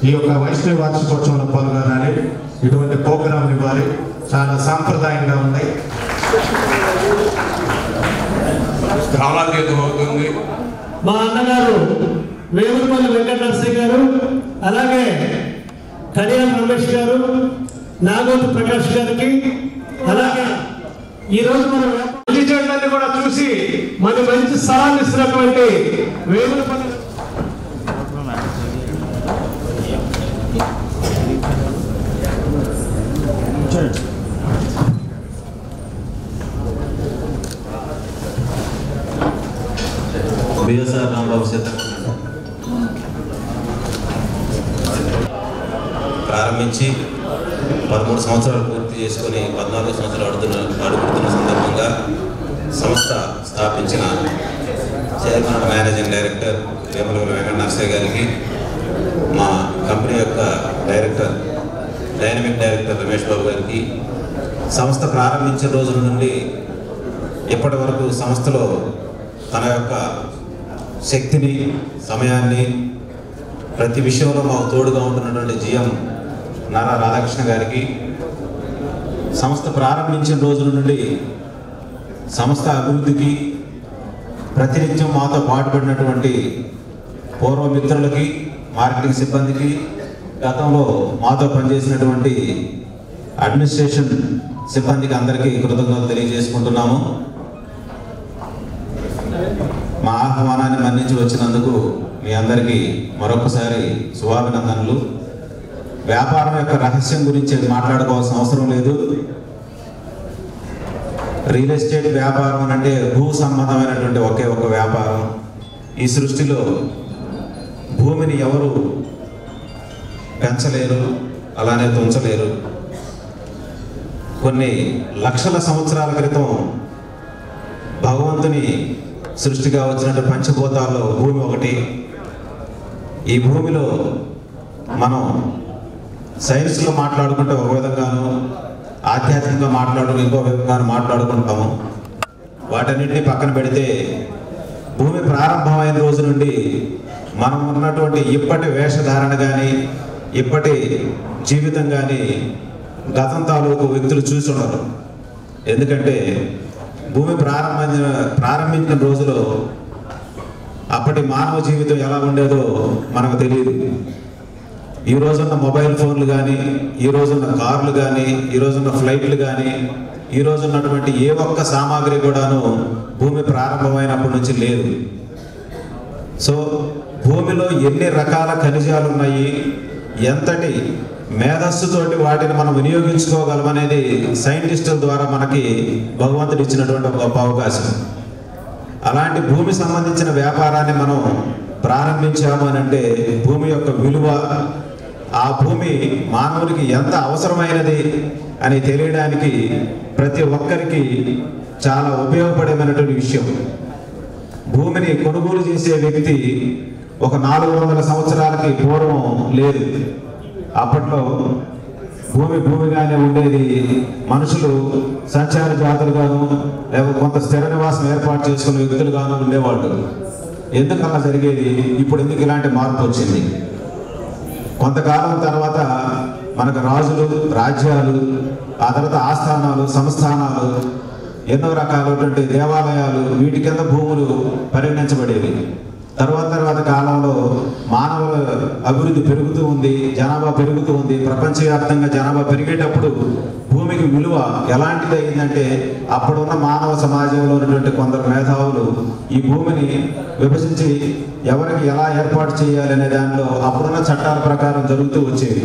ఈ యొక్క వైష్ణవ వార్షికోత్సవంలో పాల్గొనాలి, ఇటువంటి ప్రోగ్రాంలు ఇవ్వాలి, చాలా సాంప్రదాయంగా ఉన్నాయి. కాలాతీతం అవుతుంది. మా అన్నగారు వేములపల్లి వెంకట నరసింహ గారు, అలాగే కడియాల రమేష్ గారు, నాగోతు ప్రకాష్ గారికి, అలాగే ఈరోజు మనం మంచి చెట్లన్నీ కూడా చూసి మనకి మంచి సలహాలు ఇస్తున్నటువంటి వేములపల్లి బిఎస్ఆర్ రాంబాబు ప్రారంభించి 13 సంవత్సరాలు పూర్తి చేసుకుని 14 సంవత్సరాలు అడుగుతున్న సందర్భంగా సంస్థ స్థాపించిన chairman managing director Vemulapalli Venkata Narasimha గారికి, మా కంపెనీ యొక్క డైనమిక్ డైరెక్టర్ రమేష్ బాబు గారికి, సంస్థ ప్రారంభించిన రోజుల నుండి ఇప్పటి వరకు సంస్థలో తన యొక్క శక్తిని, సమయాన్ని ప్రతి విషయంలో మాకు తోడుగా ఉంటున్నటువంటి జిఎం నారా రాధాకృష్ణ గారికి, సంస్థ ప్రారంభించిన రోజుల నుండి సంస్థ అభివృద్ధికి ప్రతినిత్యం మాతో పాటుపడినటువంటి పూర్వ మిత్రులకి, మార్కెటింగ్ సిబ్బందికి, గతంలో మాతో పనిచేసినటువంటి అడ్మినిస్ట్రేషన్ సిబ్బందికి అందరికీ కృతజ్ఞతలు తెలియజేసుకుంటున్నాము. మా ఆహ్వానాన్ని మన్నించి వచ్చినందుకు మీ అందరికీ మరొకసారి శుభాభినందనలు. వ్యాపారం యొక్క రహస్యం గురించి మాట్లాడుకోవాల్సిన అవసరం లేదు. రియల్ ఎస్టేట్ వ్యాపారం అంటే భూ సంబంధమైనటువంటి ఒకే ఒక వ్యాపారం. ఈ సృష్టిలో భూమిని ఎవరు పెంచలేరు, అలానే తుంచలేరు. కొన్ని లక్షల సంవత్సరాల క్రితం భగవంతుని సృష్టిగా వచ్చినట్టు పంచభూతాల్లో భూమి ఒకటి. ఈ భూమిలో మనం సైన్స్లో మాట్లాడుకుంటే ఒక విధంగాను, ఆధ్యాత్మికంగా మాట్లాడుకుని ఇంకో విధంగాను మాట్లాడుకుంటాము. వాటన్నిటిని పక్కన పెడితే భూమి ప్రారంభమైన రోజు నుండి మనం ఉన్నటువంటి ఇప్పటి వేషధారణ కానీ, ఇప్పటి జీవితం కానీ గతం తాలూకు వ్యక్తులు చూసి ఉండరు. ఎందుకంటే భూమి ప్రారంభించిన రోజులో అప్పటి మానవ జీవితం ఎలా ఉండేదో మనకు తెలియదు. ఈ రోజున్న మొబైల్ ఫోన్లు కానీ, ఈ రోజున్న కార్లు కానీ, ఈ రోజున్న ఫ్లైట్లు కానీ, ఈ రోజున్నటువంటి ఏ ఒక్క సామాగ్రి కూడాను భూమి ప్రారంభమైనప్పటి నుంచి లేదు. సో భూమిలో ఎన్ని రకాల ఖనిజాలు ఉన్నాయి, ఎంతటి మేధస్సుతోటి వాటిని మనం వినియోగించుకోగలమనేది సైంటిస్టుల ద్వారా మనకి భగవంతుడు ఇచ్చినటువంటి ఒక గొప్ప అవకాశం. అలాంటి భూమి సంబంధించిన వ్యాపారాన్ని మనం ప్రారంభించాము అని అంటే భూమి యొక్క విలువ, ఆ భూమి మానవునికి ఎంత అవసరమైనది అని తెలియడానికి ప్రతి ఒక్కరికి చాలా ఉపయోగపడేమైనటువంటి విషయం. భూమిని కొనుగోలు చేసే వ్యక్తి ఒక 400 సంవత్సరాలకి పూర్వం లేదు. అప్పట్లో భూమిగానే ఉండేది. మనుషులు సంచార జాతులుగాను, లేకపోతే కొంత స్థిర నివాసం ఏర్పాటు చేసుకునే వ్యక్తులుగాను ఉండేవాళ్ళు. ఎందుకు అలా జరిగేది? ఇప్పుడు ఎందుకు ఇలాంటి మార్పు వచ్చింది? కొంతకాలం తర్వాత మనకు రాజులు, రాజ్యాలు, ఆ తర్వాత ఆస్థానాలు, సంస్థానాలు, ఎన్నో రకాలైనటువంటి దేవాలయాలు, వీటి కింద భూములు పరిగణించబడేవి. తర్వాత కాలంలో మానవుల అభివృద్ధి పెరుగుతూ ఉంది, జనాభా పెరుగుతూ ఉంది. ప్రపంచవ్యాప్తంగా జనాభా పెరిగేటప్పుడు భూమికి విలువ ఎలాంటిది అయిందంటే, అప్పుడున్న మానవ సమాజంలో ఉన్నటువంటి కొందరు మేధావులు ఈ భూమిని విభజించి ఎవరికి ఎలా ఏర్పాటు చేయాలి అనే దానిలో అప్పుడున్న చట్టాల ప్రకారం జరుగుతూ వచ్చేవి.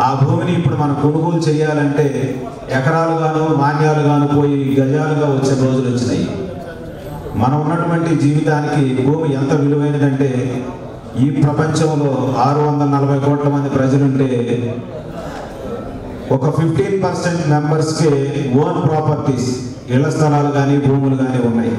ఆ భూమిని ఇప్పుడు మనం కొనుగోలు చేయాలంటే ఎకరాలుగాను, మాన్యాలుగాను పోయి గజాలుగా వచ్చే రోజులు వచ్చినాయి. మనం ఉన్నటువంటి జీవితానికి భూమి ఎంత విలువైనదంటే, ఈ ప్రపంచంలో 640 కోట్ల మంది ప్రజలుంటే ఒక 15% మెంబర్స్కి ఓన్ ప్రాపర్టీస్, ఇళ్ల స్థలాలు కానీ, భూములు కానీ ఉన్నాయి.